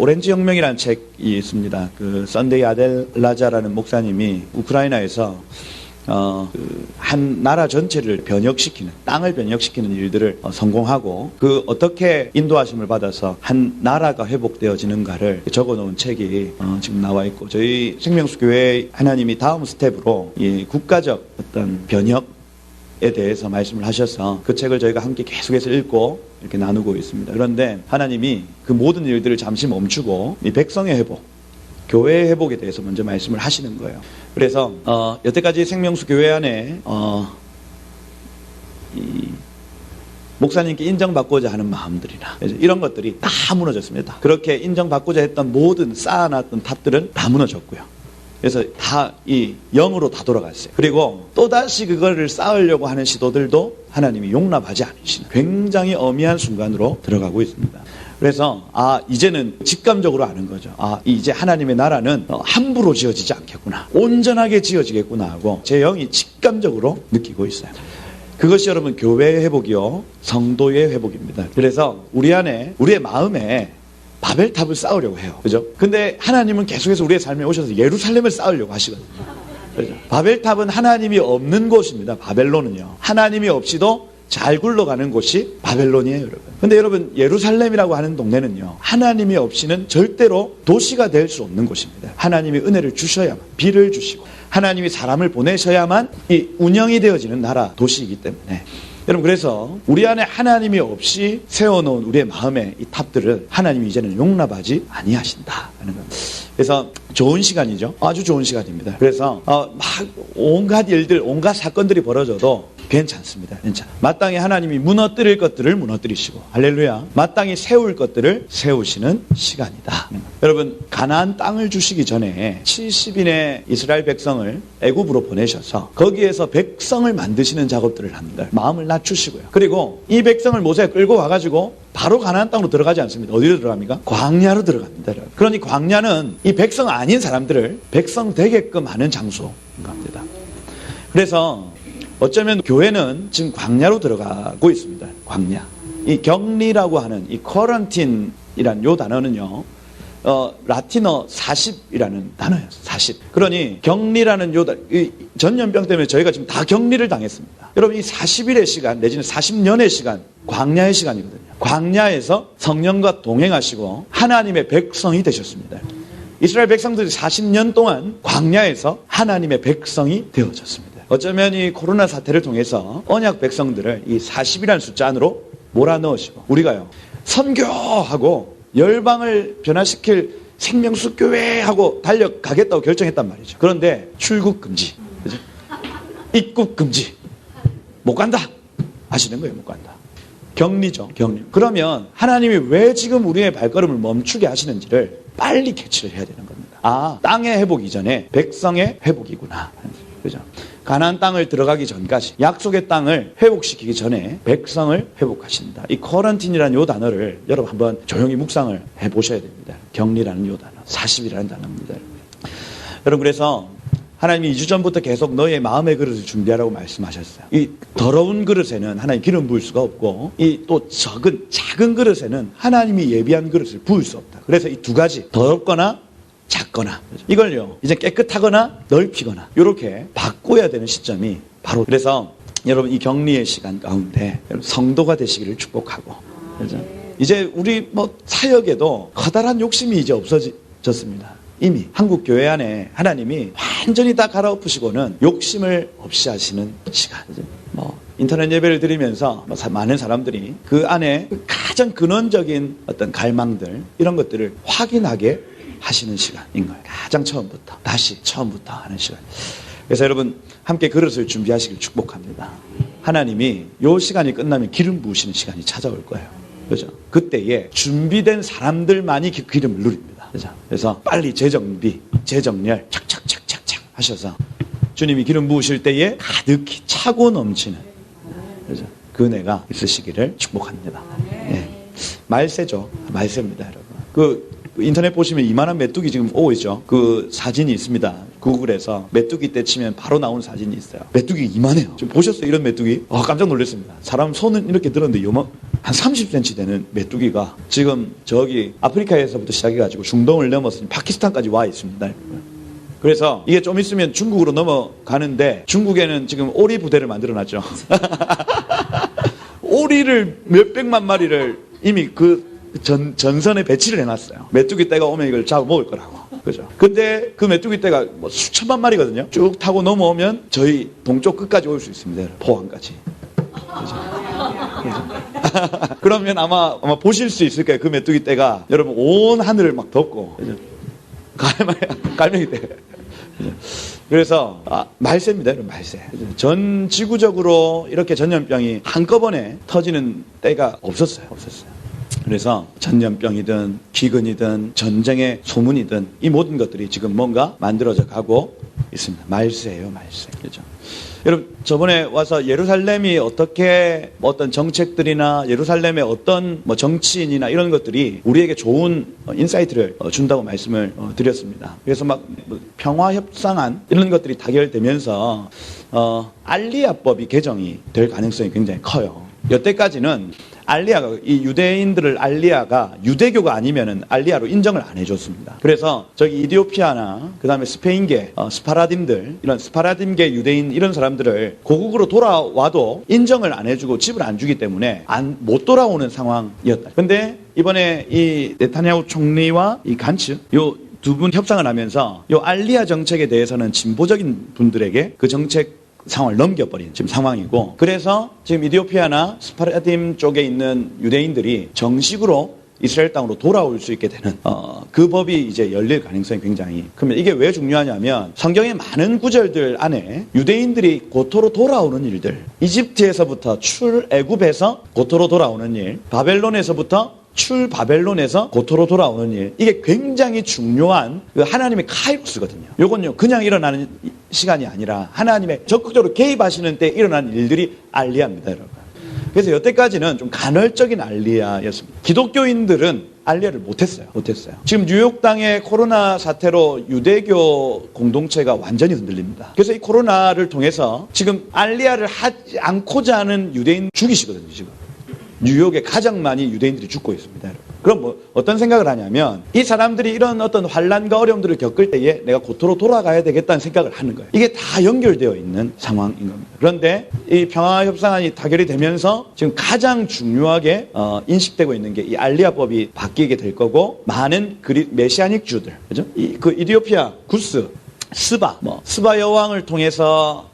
오렌지 혁명이라는 책이 있습니다. 그 선데이 아델라자라는 목사님이 우크라이나에서 한 나라 전체를 변혁시키는, 땅을 변혁시키는 일들을 성공하고 그 어떻게 인도하심을 받아서 한 나라가 회복되어지는가를 적어놓은 책이 지금 나와 있고, 저희 생명수교회 하나님이 다음 스텝으로 이 국가적 어떤 변혁에 대해서 말씀을 하셔서 그 책을 저희가 함께 계속해서 읽고 이렇게 나누고 있습니다. 그런데 하나님이 그 모든 일들을 잠시 멈추고 이 백성의 회복, 교회의 회복에 대해서 먼저 말씀을 하시는 거예요. 그래서 여태까지 생명수 교회 안에 이 목사님께 인정받고자 하는 마음들이나 이런 것들이 다 무너졌습니다. 그렇게 인정받고자 했던 모든 쌓아놨던 탑들은 다 무너졌고요. 그래서 다 이 영으로 다 돌아갔어요. 그리고 또다시 그거를 쌓으려고 하는 시도들도 하나님이 용납하지 않으시는 굉장히 엄미한 순간으로 들어가고 있습니다. 그래서 이제는 직감적으로 아는 거죠. 이제 하나님의 나라는 함부로 지어지지 않겠구나, 온전하게 지어지겠구나 하고 제 영이 직감적으로 느끼고 있어요. 그것이 여러분 교회의 회복이요, 성도의 회복입니다. 그래서 우리 안에, 우리의 마음에 바벨탑을 쌓으려고 해요. 그죠? 근데 하나님은 계속해서 우리의 삶에 오셔서 예루살렘을 쌓으려고 하시거든요. 그죠? 바벨탑은 하나님이 없는 곳입니다. 바벨론은요. 하나님이 없이도 잘 굴러가는 곳이 바벨론이에요, 여러분. 근데 여러분, 예루살렘이라고 하는 동네는요, 하나님이 없이는 절대로 도시가 될 수 없는 곳입니다. 하나님이 은혜를 주셔야만, 비를 주시고 하나님이 사람을 보내셔야만 이 운영이 되어지는 나라, 도시이기 때문에 여러분, 그래서 우리 안에 하나님이 없이 세워놓은 우리의 마음의 이 탑들을 하나님이 이제는 용납하지 아니하신다 하는 겁니다. 그래서 좋은 시간이죠. 아주 좋은 시간입니다. 그래서 막 온갖 일들, 온갖 사건들이 벌어져도 괜찮습니다. 마땅히 하나님이 무너뜨릴 것들을 무너뜨리시고, 할렐루야, 마땅히 세울 것들을 세우시는 시간이다. 여러분, 가나안 땅을 주시기 전에 70인의 이스라엘 백성을 애굽으로 보내셔서 거기에서 백성을 만드시는 작업들을 합니다. 마음을 낮추시고요. 그리고 이 백성을 모세가 끌고 와가지고 바로 가나안 땅으로 들어가지 않습니다. 어디로 들어갑니까? 광야로 들어갑니다. 그러니 광야는 이 백성 아닌 사람들을 백성 되게끔 하는 장소인 겁니다. 그래서 어쩌면 교회는 지금 광야로 들어가고 있습니다. 광야. 이 격리라고 하는 이 쿼런틴이란 요 단어는요, 라틴어 40이라는 단어예요. 40. 그러니 격리라는 이 전염병 때문에 저희가 지금 다 격리를 당했습니다. 여러분, 이 40일의 시간 내지는 40년의 시간, 광야의 시간이거든요. 광야에서 성령과 동행하시고 하나님의 백성이 되셨습니다. 이스라엘 백성들이 40년 동안 광야에서 하나님의 백성이 되어졌습니다. 어쩌면 이 코로나 사태를 통해서 언약 백성들을 이 40이라는 숫자 안으로 몰아넣으시고, 우리가요, 선교하고 열방을 변화시킬 생명수 교회하고 달려가겠다고 결정했단 말이죠. 그런데 출국 금지, 그죠? 입국 금지, 못 간다 하시는 거예요. 못 간다. 격리죠, 격리. 그러면 하나님이 왜 지금 우리의 발걸음을 멈추게 하시는지를 빨리 캐치를 해야 되는 겁니다. 땅의 회복 이전에 백성의 회복이구나. 그죠? 가나안 땅을 들어가기 전까지, 약속의 땅을 회복시키기 전에 백성을 회복하신다. 이 쿼런틴이라는 요 단어를 여러분 한번 조용히 묵상을 해보셔야 됩니다. 격리라는 요 단어, 40이라는 단어입니다. 여러분, 그래서 하나님이 2주 전부터 계속 너의 마음의 그릇을 준비하라고 말씀하셨어요. 이 더러운 그릇에는 하나님 기름 부을 수가 없고, 이 또 작은 그릇에는 하나님이 예비한 그릇을 부을 수 없다. 그래서 이 두 가지, 더럽거나 작거나, 이걸요, 이제 깨끗하거나 넓히거나 이렇게 바꿔야 되는 시점이 바로, 그래서 여러분, 이 격리의 시간 가운데 성도가 되시기를 축복하고, 그렇죠? 이제 우리 사역에도 커다란 욕심이 이제 없어졌습니다. 이미 한국 교회 안에 하나님이 완전히 다 갈아엎으시고는 욕심을 없이 하시는 시간. 인터넷 예배를 드리면서 많은 사람들이 그 안에 가장 근원적인 어떤 갈망들, 이런 것들을 확인하게 하시는 시간인 거예요. 가장 처음부터, 다시 처음부터 하는 시간. 그래서 여러분, 함께 그릇을 준비하시길 축복합니다. 하나님이 요 시간이 끝나면 기름 부으시는 시간이 찾아올 거예요. 그죠? 그때에 준비된 사람들만이 기름을 누립니다. 그죠? 그래서 빨리 재정비, 재정렬 착착착착착 하셔서 주님이 기름 부으실 때에 가득히 차고 넘치는, 그죠? 그 은혜가 있으시기를 축복합니다. 네. 말세죠. 말세입니다, 여러분. 인터넷 보시면 이만한 메뚜기 지금 오고 있죠. 그 사진이 있습니다. 구글에서 메뚜기 때 치면 바로 나온 사진이 있어요. 메뚜기 이만해요. 지금 보셨어요? 이런 메뚜기? 깜짝 놀랐습니다. 사람 손은 이렇게 들었는데 한 30cm 되는 메뚜기가 지금 저기 아프리카에서부터 시작해가지고 중동을 넘어서 파키스탄까지 와 있습니다. 그래서 이게 좀 있으면 중국으로 넘어가는데 중국에는 지금 오리 부대를 만들어놨죠. 오리를 몇백만 마리를 이미 전선에 배치를 해놨어요. 메뚜기 떼가 오면 이걸 잡아먹을 거라고. 그죠? 근데 그 메뚜기 떼가 뭐 수천만 마리거든요. 쭉 타고 넘어오면 저희 동쪽 끝까지 올 수 있습니다. 포항까지. 그죠? 그러면 아마 보실 수 있을 거예요. 그 메뚜기 떼가 여러분 온 하늘을 막 덮고. 그죠? 갈매기 떼. 그래서 말세입니다. 여러분 말세. 전 지구적으로 이렇게 전염병이 한꺼번에 터지는 때가 없었어요. 그래서 전염병이든 기근이든 전쟁의 소문이든 이 모든 것들이 지금 뭔가 만들어져 가고 있습니다. 말세예요, 말세. 그죠? 여러분 저번에 와서 예루살렘이 어떻게 어떤 정책들이나 예루살렘의 어떤 뭐 정치인이나 이런 것들이 우리에게 좋은 인사이트를 준다고 말씀을 드렸습니다. 그래서 막 평화협상안 이런 것들이 타결되면서 알리아법이 개정이 될 가능성이 굉장히 커요. 여태까지는 알리아가 이 유대인들을 알리아가 유대교가 아니면은 알리아로 인정을 안 해줬습니다. 그래서 저기 이디오피아나 그다음에 스페인계 스파라딤들 이런 스파라딤계 유대인 이런 사람들을 고국으로 돌아와도 인정을 안 해주고 집을 안 주기 때문에 못 돌아오는 상황이었다. 근데 이번에 이 네타냐후 총리와 이 간츠 요 두 분 협상을 하면서 요 알리아 정책에 대해서는 진보적인 분들에게 그 정책 상황을 넘겨버린 지금 상황이고, 그래서 지금 이디오피아나 스파라딤 쪽에 있는 유대인들이 정식으로 이스라엘 땅으로 돌아올 수 있게 되는 그 법이 이제 열릴 가능성이 굉장히 큽니다. 이게 왜 중요하냐면 성경의 많은 구절들 안에 유대인들이 고토로 돌아오는 일들, 이집트에서부터 출애굽에서 고토로 돌아오는 일, 바벨론에서부터 출바벨론에서 고토로 돌아오는 일, 이게 굉장히 중요한 하나님의 카이로스거든요. 요건요 그냥 일어나는 시간이 아니라 하나님의 적극적으로 개입하시는 때 일어나는 일들이 알리아입니다, 여러분. 그래서 여태까지는 좀 간헐적인 알리아였습니다. 기독교인들은 알리아를 못했어요. 지금 뉴욕 땅의 코로나 사태로 유대교 공동체가 완전히 흔들립니다. 그래서 이 코로나를 통해서 지금 알리아를 하지 않고자 하는 유대인 죽이시거든요, 지금. 뉴욕에 가장 많이 유대인들이 죽고 있습니다, 여러분. 그럼 뭐 어떤 생각을 하냐면 이 사람들이 이런 어떤 환난과 어려움들을 겪을 때에 내가 고토로 돌아가야 되겠다는 생각을 하는 거예요. 이게 다 연결되어 있는 상황인 겁니다. 그런데 이 평화협상안이 타결이 되면서 지금 가장 중요하게 인식되고 있는 게 이 알리아법이 바뀌게 될 거고, 많은 메시아닉 주들, 그죠? 그 이디오피아 구스, 스바 여왕을 통해서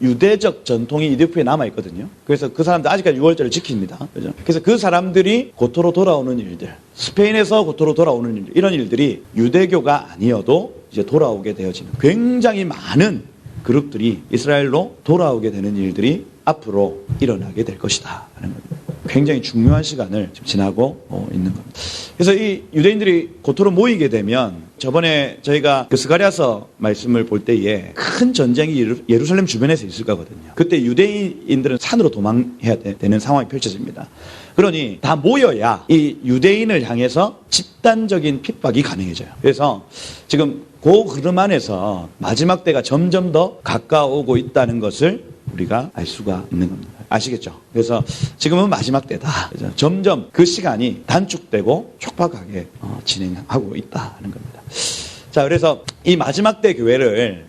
유대적 전통이 이디오피아에 남아있거든요. 그래서 그 사람들 아직까지 6월절을 지킵니다. 그죠? 그래서 그 사람들이 고토로 돌아오는 일들, 스페인에서 고토로 돌아오는 일들, 이런 일들이 유대교가 아니어도 이제 돌아오게 되어지는 굉장히 많은 그룹들이 이스라엘로 돌아오게 되는 일들이 앞으로 일어나게 될 것이다 하는 겁니다. 굉장히 중요한 시간을 지금 지나고 있는 겁니다. 그래서 이 유대인들이 고토로 모이게 되면, 저번에 저희가 그 스가랴서 말씀을 볼 때에 큰 전쟁이 예루살렘 주변에서 있을 거거든요. 그때 유대인들은 산으로 도망해야 되는 상황이 펼쳐집니다. 그러니 다 모여야 이 유대인을 향해서 집단적인 핍박이 가능해져요. 그래서 지금 그 흐름 안에서 마지막 때가 점점 더 가까워오고 있다는 것을 우리가 알 수가 있는 겁니다. 아시겠죠? 그래서 지금은 마지막 때다. 그래서 점점 그 시간이 단축되고 촉박하게 진행하고 있다는 겁니다. 자, 그래서 이 마지막 때 교회를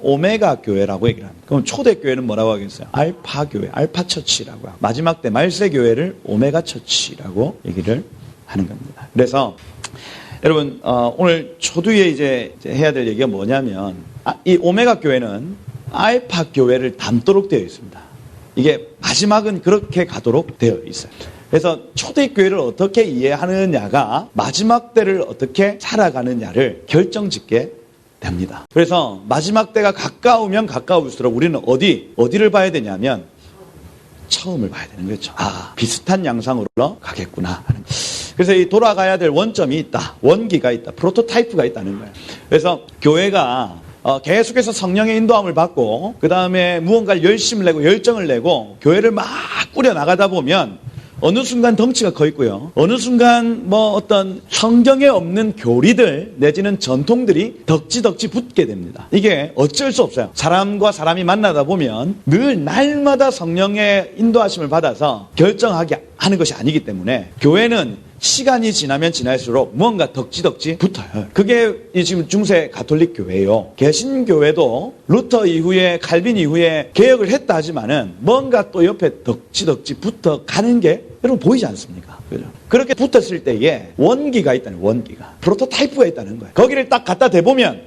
오메가 교회라고 얘기를 합니다. 그럼 초대 교회는 뭐라고 하겠어요? 알파 교회, 알파 처치라고 하고, 마지막 때 말세 교회를 오메가 처치라고 얘기를 하는 겁니다. 그래서 여러분 오늘 초두에 이제 해야 될 얘기가 뭐냐면, 이 오메가 교회는 알파 교회를 닮도록 되어 있습니다. 이게 마지막은 그렇게 가도록 되어 있어요. 그래서 초대교회를 어떻게 이해하느냐가 마지막 때를 어떻게 살아가느냐를 결정짓게 됩니다. 그래서 마지막 때가 가까우면 가까울수록 우리는 어디를 봐야 되냐면 처음을 봐야 되는 거죠. 비슷한 양상으로 가겠구나 하는 거예요. 그래서 이 돌아가야 될 원점이 있다, 원기가 있다, 프로토타이프가 있다는 거예요. 그래서 교회가 계속해서 성령의 인도함을 받고, 그 다음에 무언가를 열심을 내고 열정을 내고 교회를 막 꾸려 나가다 보면 어느 순간 덩치가 커 있고요, 어느 순간 뭐 어떤 성경에 없는 교리들 내지는 전통들이 덕지덕지 붙게 됩니다. 이게 어쩔 수 없어요. 사람과 사람이 만나다 보면 늘 날마다 성령의 인도하심을 받아서 결정하게 하는 것이 아니기 때문에 교회는 시간이 지나면 지날수록 뭔가 덕지덕지 붙어요. 그게 지금 중세 가톨릭 교회예요. 개신교회도 루터 이후에 칼빈 이후에 개혁을 했다 하지만은 뭔가 또 옆에 덕지덕지 붙어가는 게 여러분 보이지 않습니까? 그죠? 그렇게 붙었을 때에 원기가 있다는 원기가 프로토타이프가 있다는 거예요. 거기를 딱 갖다 대보면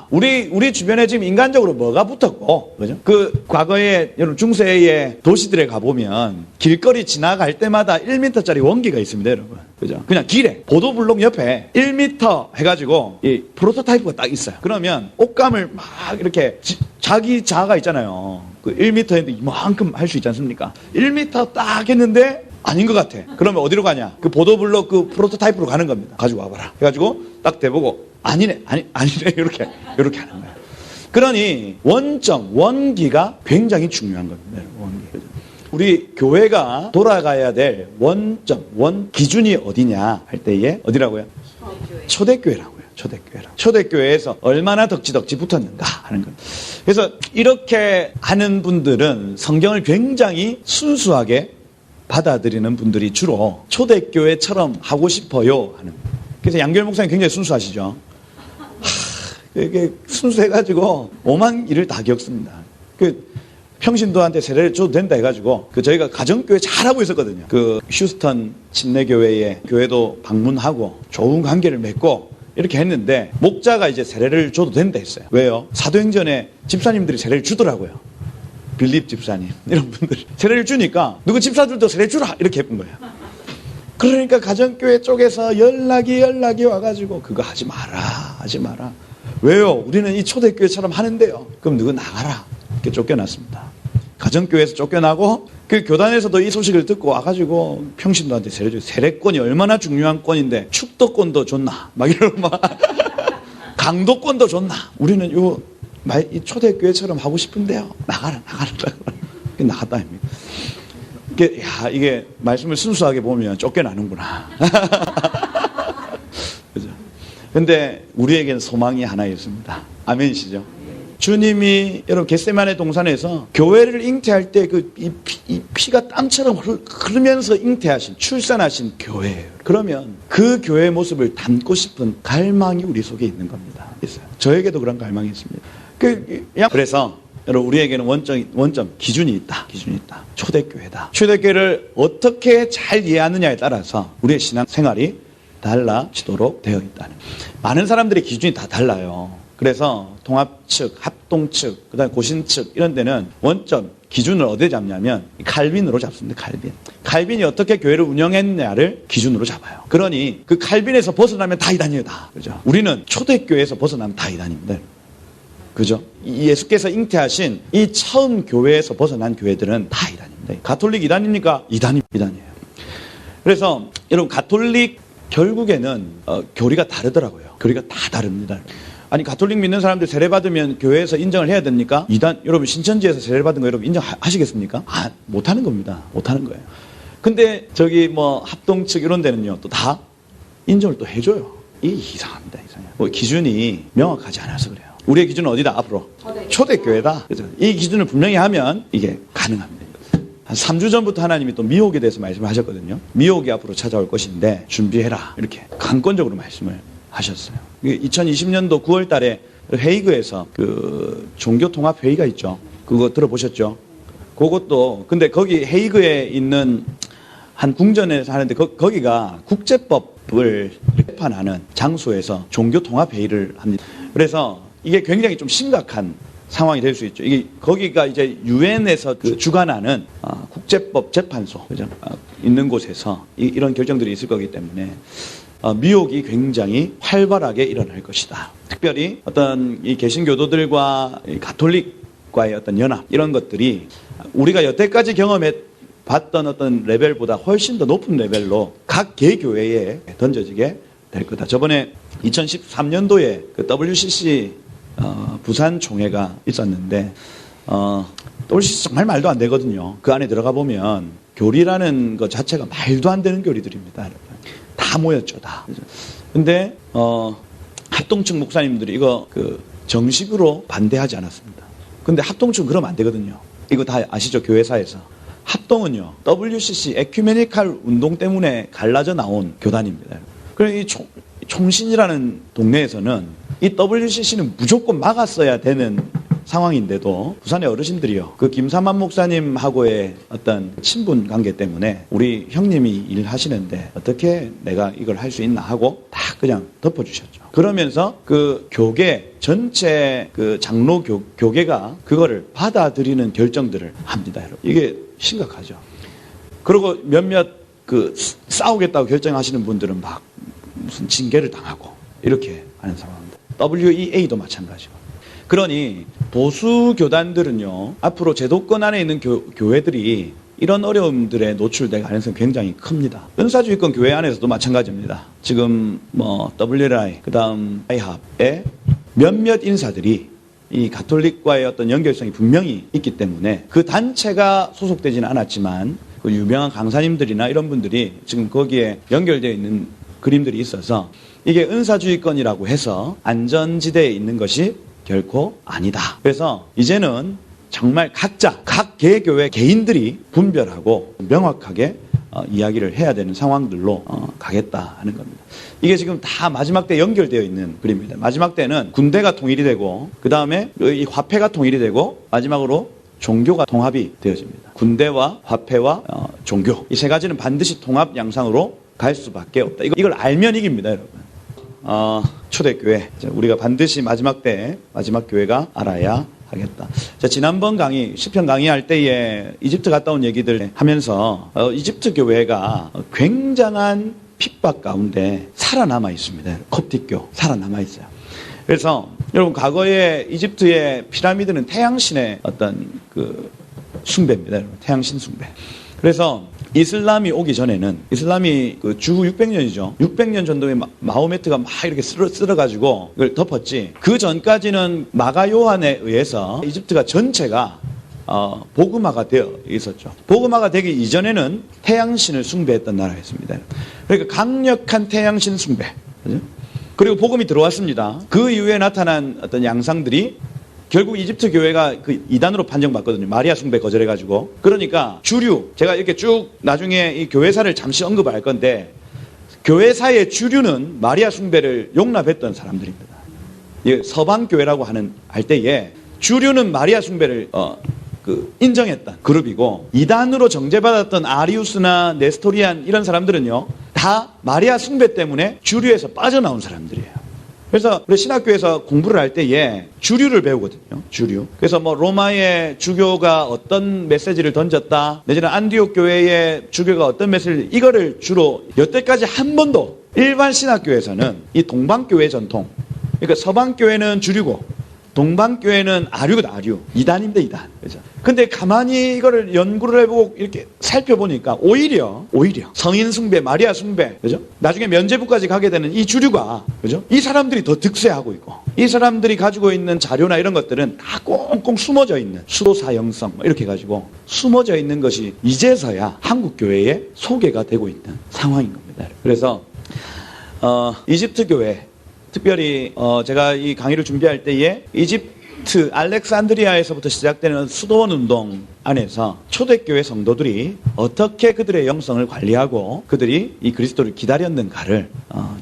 우리 주변에 지금 인간적으로 뭐가 붙었고, 그죠? 그 과거에 여러분 중세의 도시들에 가보면 길거리 지나갈 때마다 1m짜리 원기가 있습니다, 여러분. 그죠? 그냥 길에 보도블록 옆에 1m 해가지고 이 프로토타이프가 딱 있어요. 그러면 옷감을 막 이렇게 자기 자아가 있잖아요. 그 1m인데 이만큼 할 수 있지 않습니까? 1m 딱 했는데 아닌 것 같아. 그러면 어디로 가냐? 그 보도블록 그 프로토타이프로 가는 겁니다. 가지고 와봐라. 해가지고 딱 대보고 아니네. 이렇게 하는 거예요. 그러니 원기가 굉장히 중요한 겁니다. 원기. 우리 교회가 돌아가야 될 기준이 어디냐 할 때에 어디라고요? 초대교회라고요. 초대교회에서 얼마나 덕지덕지 붙었는가 하는 겁니다. 그래서 이렇게 하는 분들은 성경을 굉장히 순수하게 받아들이는 분들이 주로 초대교회처럼 하고 싶어요 하는. 그래서 양결 목사님 굉장히 순수하시죠. 이게 순수해가지고 오만 일을 다 겪습니다. 평신도한테 세례를 줘도 된다 해가지고 저희가 가정교회 잘하고 있었거든요. 휴스턴 침례교회에 교회도 방문하고 좋은 관계를 맺고 이렇게 했는데 목자가 이제 세례를 줘도 된다 했어요. 왜요? 사도행전에 집사님들이 세례를 주더라고요. 빌립 집사님 이런 분들 세례를 주니까 누구 집사들도 세례 주라 이렇게 해본 거예요. 그러니까 가정교회 쪽에서 연락이 와가지고 그거 하지 마라. 왜요? 우리는 이 초대교회처럼 하는데요. 그럼 누구 나가라 이렇게 쫓겨났습니다. 가정교회에서 쫓겨나고 그 교단에서도 이 소식을 듣고 와가지고 평신도한테 세례 줘. 세례권이 얼마나 중요한 권인데 축도권도 줬나 막 이러고 막 강도권도 줬나. 우리는 이 초대교회처럼 하고 싶은데요. 나가라. 나갔다 아닙니까? 이게 말씀을 순수하게 보면 쫓겨나는구나. 그죠? 근데 우리에게는 소망이 하나 있습니다. 아멘이시죠? 주님이 여러분 겟세마네 동산에서 교회를 잉태할 때 이 피가 땀처럼 흐르면서 잉태하신 출산하신 교회예요. 그러면 그 교회의 모습을 담고 싶은 갈망이 우리 속에 있는 겁니다. 있어요. 저에게도 그런 갈망이 있습니다. 그래서 여러분 우리에게는 원점 기준이 있다. 초대교회다. 초대교회를 어떻게 잘 이해하느냐에 따라서 우리의 신앙 생활이 달라지도록 되어 있다는. 많은 사람들의 기준이 다 달라요. 그래서 통합 측, 합동 측, 그다음에 고신 측 이런 데는 원점 기준을 어디에 잡냐면 칼빈으로 잡습니다. 칼빈이 어떻게 교회를 운영했냐를 기준으로 잡아요. 그러니 그 칼빈에서 벗어나면 다 이단이에요. 다. 그죠? 우리는 초대교회에서 벗어나면 다 이단입니다. 그죠? 예수께서 잉태하신 이 처음 교회에서 벗어난 교회들은 다 이단입니다. 가톨릭 이단입니까? 이단이에요. 그래서 여러분 가톨릭 결국에는 교리가 다르더라고요. 교리가 다 다릅니다. 아니 가톨릭 믿는 사람들 세례받으면 교회에서 인정을 해야 됩니까? 이단 여러분 신천지에서 세례받은 거 여러분 인정하시겠습니까? 못하는 겁니다. 못하는 거예요. 근데 합동 측 이런 데는요 또 다 인정을 또 해줘요. 이게 이상합니다. 기준이 명확하지 않아서 그래요. 우리의 기준은 어디다 앞으로? 초대교회다. 그죠? 이 기준을 분명히 하면 이게 가능합니다. 한 3주 전부터 하나님이 또 미혹에 대해서 말씀을 하셨거든요. 미혹이 앞으로 찾아올 것인데 준비해라. 이렇게 강권적으로 말씀을 하셨어요. 2020년도 9월 달에 헤이그에서 종교통합회의가 있죠. 그거 들어보셨죠? 그것도, 근데 거기 헤이그에 있는 한 궁전에서 하는데 거기가 국제법을 재판하는 장소에서 종교통합회의를 합니다. 그래서 이게 굉장히 좀 심각한 상황이 될 수 있죠. 거기가 이제 유엔에서 주관하는 국제법 재판소 그죠? 있는 곳에서 이런 결정들이 있을 거기 때문에 미혹이 굉장히 활발하게 일어날 것이다. 특별히 어떤 이 개신교도들과 이 가톨릭과의 어떤 연합 이런 것들이 우리가 여태까지 경험해 봤던 어떤 레벨보다 훨씬 더 높은 레벨로 각 개교회에 던져지게 될 거다. 저번에 2013년도에 WCC 부산 총회가 있었는데 WCC 정말 말도 안 되거든요. 그 안에 들어가 보면 교리라는 것 자체가 말도 안 되는 교리들입니다. 여러분. 다 모였죠, 다. 근데 합동측 목사님들이 이거 정식으로 반대하지 않았습니다. 근데 합동측은 그러면 안 되거든요. 이거 다 아시죠? 교회사에서 합동은요, WCC 에큐메니칼 운동 때문에 갈라져 나온 교단입니다. 그래서 이 총신이라는 동네에서는 이 WCC는 무조건 막았어야 되는 상황인데도 부산의 어르신들이요, 그 김삼환 목사님하고의 어떤 친분 관계 때문에 우리 형님이 일하시는데 어떻게 내가 이걸 할 수 있나 하고 딱 그냥 덮어주셨죠. 그러면서 그 교계 전체 그 장로 교계가 그거를 받아들이는 결정들을 합니다, 여러분. 이게 심각하죠. 그리고 몇몇 그 싸우겠다고 결정하시는 분들은 막 무슨 징계를 당하고 이렇게 하는 상황입니다. WEA도 마찬가지고. 그러니 보수 교단들은요, 앞으로 제도권 안에 있는 교회들이 이런 어려움들에 노출될 가능성이 굉장히 큽니다. 은사주의권 교회 안에서도 마찬가지입니다. 지금 뭐 WLI, 그다음 IHAB의 몇몇 인사들이 이 가톨릭과의 어떤 연결성이 분명히 있기 때문에 그 단체가 소속되지는 않았지만 그 유명한 강사님들이나 이런 분들이 지금 거기에 연결되어 있는 그림들이 있어서 이게 은사주의권이라고 해서 안전지대에 있는 것이 결코 아니다. 그래서 이제는 정말 각자 각 개교회 개인들이 분별하고 명확하게 이야기를 해야 되는 상황들로 가겠다 하는 겁니다. 이게 지금 다 마지막 때 연결되어 있는 그림입니다. 마지막 때는 군대가 통일이 되고 그 다음에 이 화폐가 통일이 되고 마지막으로 종교가 통합이 되어집니다. 군대와 화폐와 종교, 이 세 가지는 반드시 통합 양상으로 갈 수밖에 없다. 이걸 알면 이깁니다, 여러분. 초대교회, 우리가 반드시 마지막 교회가 알아야 하겠다. 자, 지난번 강의, 시편 강의할 때에 이집트 갔다 온 얘기들 하면서 이집트 교회가 굉장한 핍박 가운데 살아남아 있습니다. 콥틱교 살아남아 있어요. 그래서 여러분, 과거에 이집트의 피라미드는 태양신의 어떤 그 숭배입니다. 여러분, 태양신 숭배. 그래서 이슬람이 오기 전에는, 이슬람이 그 주후 600년이죠. 600년 전도에 마호메트가 막 이렇게 쓸어가지고 그걸 덮었지. 그 전까지는 마가 요한에 의해서 이집트가 전체가 복음화가 되어 있었죠. 복음화가 되기 이전에는 태양신을 숭배했던 나라였습니다. 그러니까 강력한 태양신 숭배. 그죠? 그리고 복음이 들어왔습니다. 그 이후에 나타난 어떤 양상들이 결국 이집트 교회가 그 이단으로 판정받거든요. 마리아 숭배 거절해가지고. 그러니까 주류, 제가 이렇게 쭉 나중에 이 교회사를 잠시 언급할 건데, 교회사의 주류는 마리아 숭배를 용납했던 사람들입니다. 서방 교회라고 할 때에 주류는 마리아 숭배를 인정했던 그룹이고, 이단으로 정죄받았던 아리우스나 네스토리안 이런 사람들은요, 다 마리아 숭배 때문에 주류에서 빠져나온 사람들이에요. 그래서 우리 신학교에서 공부를 할 때에 주류를 배우거든요. 주류. 그래서 뭐 로마의 주교가 어떤 메시지를 던졌다, 내지는 안디옥 교회의 주교가 어떤 메시지를, 이거를 주로 여태까지 한 번도 일반 신학교에서는 이 동방교회 전통, 그러니까 서방교회는 주류고 동방교회는 아류거든, 아류. 이단입니다, 이단. 그죠? 근데 가만히 이거를 연구를 해보고 이렇게 살펴보니까 오히려 성인 숭배, 마리아 숭배, 그죠? 나중에 면죄부까지 가게 되는 이 주류가, 그죠? 이 사람들이 더 득세하고 있고, 이 사람들이 가지고 있는 자료나 이런 것들은 다 꽁꽁 숨어져 있는 수도사형성, 이렇게 가지고 숨어져 있는 것이 이제서야 한국교회에 소개가 되고 있는 상황인 겁니다. 그래서, 이집트 교회, 특별히 제가 이 강의를 준비할 때에 이집트 알렉산드리아에서부터 시작되는 수도원 운동 안에서 초대교회 성도들이 어떻게 그들의 영성을 관리하고 그들이 이 그리스도를 기다렸는가를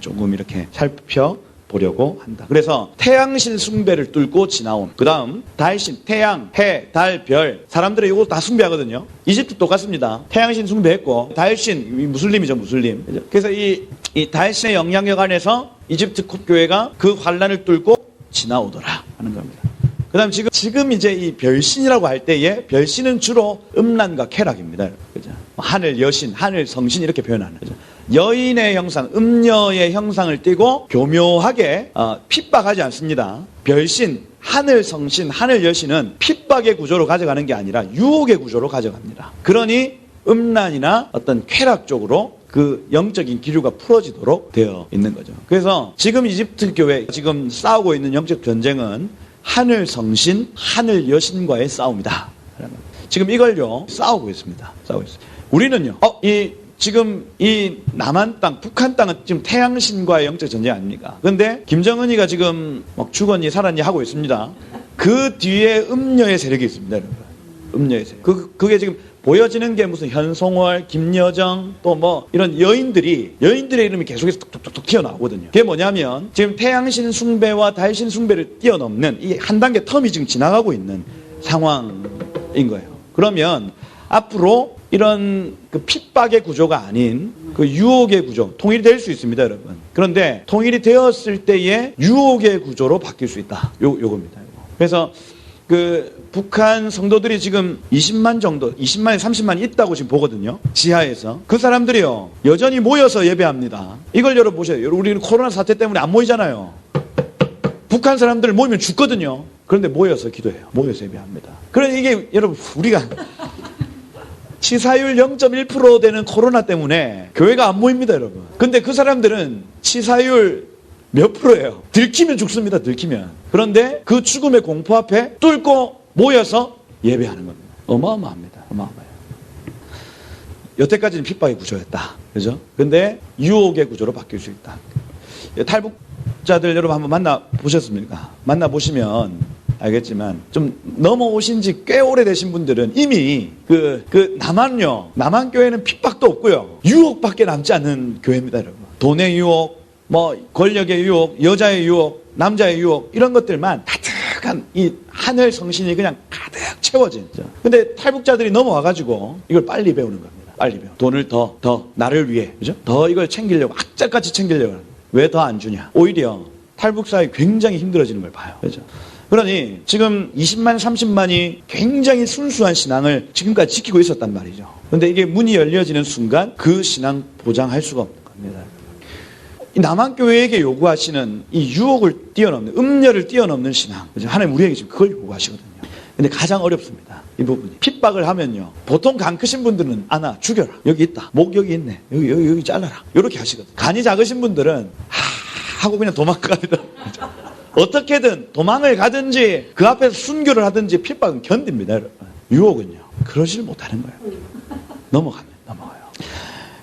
조금 이렇게 살펴보려고 한다. 그래서 태양신 숭배를 뚫고 지나온, 그 다음 달신, 태양, 해, 달, 별, 사람들이 이거 다 숭배하거든요. 이집트 똑같습니다. 태양신 숭배했고, 달신, 무슬림이죠, 무슬림. 그래서 이 달신의 영향력 안에서 이집트 콥교회가 그 환란을 뚫고 지나오더라 하는 겁니다. 그 다음 지금 이제 이 별신이라고 할 때에, 별신은 주로 음란과 쾌락입니다. 그죠? 하늘 여신, 하늘 성신 이렇게 표현하는 거죠. 여인의 형상, 음녀의 형상을 띠고 교묘하게 핍박하지 않습니다. 별신, 하늘 성신, 하늘 여신은 핍박의 구조로 가져가는 게 아니라 유혹의 구조로 가져갑니다. 그러니 음란이나 어떤 쾌락 쪽으로 그 영적인 기류가 풀어지도록 되어 있는 거죠. 그래서 지금 이집트 교회 지금 싸우고 있는 영적 전쟁은 하늘 성신, 하늘 여신과의 싸움이다. 지금 이걸요 싸우고 있습니다. 싸우고 있어요. 우리는요, 지금 이 남한 땅, 북한 땅은 지금 태양신과의 영적 전쟁 아닙니까? 그런데 김정은이가 지금 막 죽었니 살았니 하고 있습니다. 그 뒤에 음녀의 세력이 있습니다, 여러분. 음녀의 세력. 그게 지금 보여지는 게 무슨 현송월, 김여정, 또 뭐 이런 여인들의 이름이 계속해서 툭툭툭 튀어나오거든요. 그게 뭐냐면 지금 태양신 숭배와 달신 숭배를 뛰어넘는 이 한 단계 텀이 지금 지나가고 있는 상황인 거예요. 그러면 앞으로 이런 그 핍박의 구조가 아닌 그 유혹의 구조, 통일이 될 수 있습니다, 여러분. 그런데 통일이 되었을 때의 유혹의 구조로 바뀔 수 있다. 요겁니다. 그래서 그 북한 성도들이 지금 20만 정도, 20만에 30만 있다고 지금 보거든요. 지하에서. 그 사람들이요, 여전히 모여서 예배합니다. 이걸 여러분 보세요. 우리는 코로나 사태 때문에 안 모이잖아요. 북한 사람들 모이면 죽거든요. 그런데 모여서 기도해요. 모여서 예배합니다. 그러니 이게 여러분, 우리가 치사율 0.1% 되는 코로나 때문에 교회가 안 모입니다, 여러분. 근데 그 사람들은 치사율 몇 프로예요? 들키면 죽습니다, 들키면. 그런데 그 죽음의 공포 앞에 뚫고 모여서 예배하는 겁니다. 어마어마합니다. 어마어마해요. 여태까지는 핍박의 구조였다. 그죠? 근데 유혹의 구조로 바뀔 수 있다. 탈북자들 여러분 한번 만나보셨습니까? 만나보시면 알겠지만 좀 넘어오신 지 꽤 오래되신 분들은 이미 남한 교회는 핍박도 없고요. 유혹밖에 남지 않는 교회입니다, 여러분. 돈의 유혹, 뭐 권력의 유혹, 여자의 유혹, 남자의 유혹 이런 것들만 가득한 이 하늘 성신이 그냥 가득 채워진. 근데 탈북자들이 넘어와가지고 이걸 빨리 배우는 겁니다. 빨리 배워. 돈을 더 나를 위해, 그죠? 더 이걸 챙기려고 악착같이 챙기려고. 왜 더 안 주냐? 오히려 탈북 사회 굉장히 힘들어지는 걸 봐요. 그죠? 그러니 지금 20만, 30만이 굉장히 순수한 신앙을 지금까지 지키고 있었단 말이죠. 그런데 이게 문이 열려지는 순간 그 신앙 보장할 수가 없는 겁니다. 이 남한교회에게 요구하시는 이 유혹을 뛰어넘는, 음녀를 뛰어넘는 신앙. 하나님 우리에게 지금 그걸 요구하시거든요. 근데 가장 어렵습니다. 이 부분이. 핍박을 하면요. 보통 간 크신 분들은 아나 죽여라. 여기 있다. 목 여기 있네. 여기 잘라라. 이렇게 하시거든요. 간이 작으신 분들은 하고 그냥 도망갑니다. 어떻게든 도망을 가든지 그 앞에서 순교를 하든지 핍박은 견딥니다, 여러분. 유혹은요. 그러질 못하는 거예요. 넘어가요.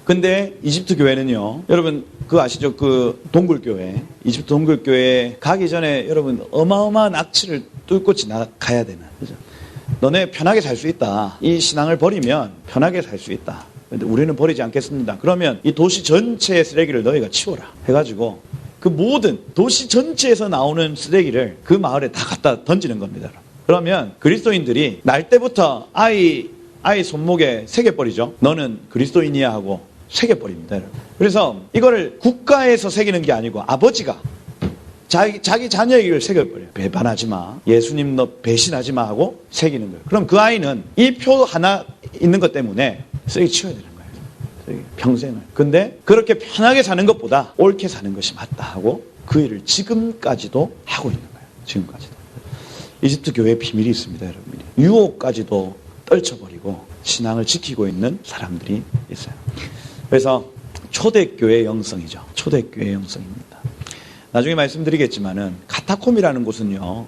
근데 이집트 교회는요. 여러분 그거 아시죠? 그 동굴교회. 이집트 동굴교회 가기 전에 여러분 어마어마한 악취를 뚫고 지나가야 되는. 그죠? 너네 편하게 살 수 있다. 이 신앙을 버리면 편하게 살 수 있다. 근데 우리는 버리지 않겠습니다. 그러면 이 도시 전체의 쓰레기를 너희가 치워라. 해가지고 그 모든 도시 전체에서 나오는 쓰레기를 그 마을에 다 갖다 던지는 겁니다. 그러면 그리스도인들이 날 때부터 아이 손목에 새겨버리죠. 너는 그리스도인이야 하고 새겨버립니다. 그래서 이거를 국가에서 새기는 게 아니고 아버지가 자기 자녀에게 새겨버려요. 배반하지 마. 예수님 너 배신하지 마 하고 새기는 거예요. 그럼 그 아이는 이 표 하나 있는 것 때문에 쓰레기 치워야 되는 거예요. 평생을. 근데 그렇게 편하게 사는 것보다 옳게 사는 것이 맞다 하고 그 일을 지금까지도 하고 있는 거예요. 지금까지도. 이집트 교회에 비밀이 있습니다, 여러분. 유혹까지도 떨쳐버리고 신앙을 지키고 있는 사람들이 있어요. 그래서 초대교회의 영성이죠. 초대교회의 영성입니다. 나중에 말씀드리겠지만은 카타콤이라는 곳은요.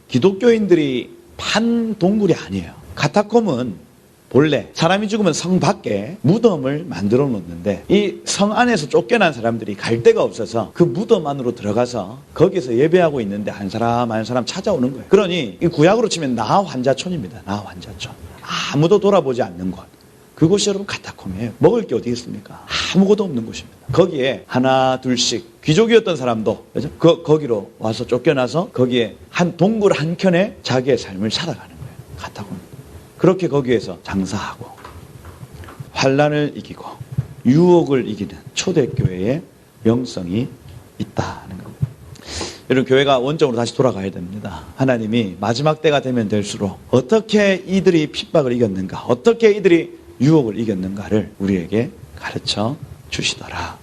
기독교인들이 판 동굴이 아니에요. 카타콤은 본래 사람이 죽으면 성 밖에 무덤을 만들어 놓는데 이 성 안에서 쫓겨난 사람들이 갈 데가 없어서 그 무덤 안으로 들어가서 거기서 예배하고 있는데 한 사람 찾아오는 거예요. 그러니 이 구약으로 치면 나환자촌입니다. 나환자촌. 아무도 돌아보지 않는 곳. 그곳이 여러분 카타콤이에요. 먹을 게 어디 있습니까? 아무것도 없는 곳입니다. 거기에 하나 둘씩 귀족이었던 사람도 그죠? 거기로 와서 쫓겨나서 거기에 한 동굴 한켠에 자기의 삶을 살아가는 거예요. 카타콤. 그렇게 거기에서 장사하고 환난을 이기고 유혹을 이기는 초대교회의 영성이 있다는 겁니다. 여러분 교회가 원점으로 다시 돌아가야 됩니다. 하나님이 마지막 때가 되면 될수록 어떻게 이들이 핍박을 이겼는가, 어떻게 이들이 유혹을 이겼는가를 우리에게 가르쳐 주시더라.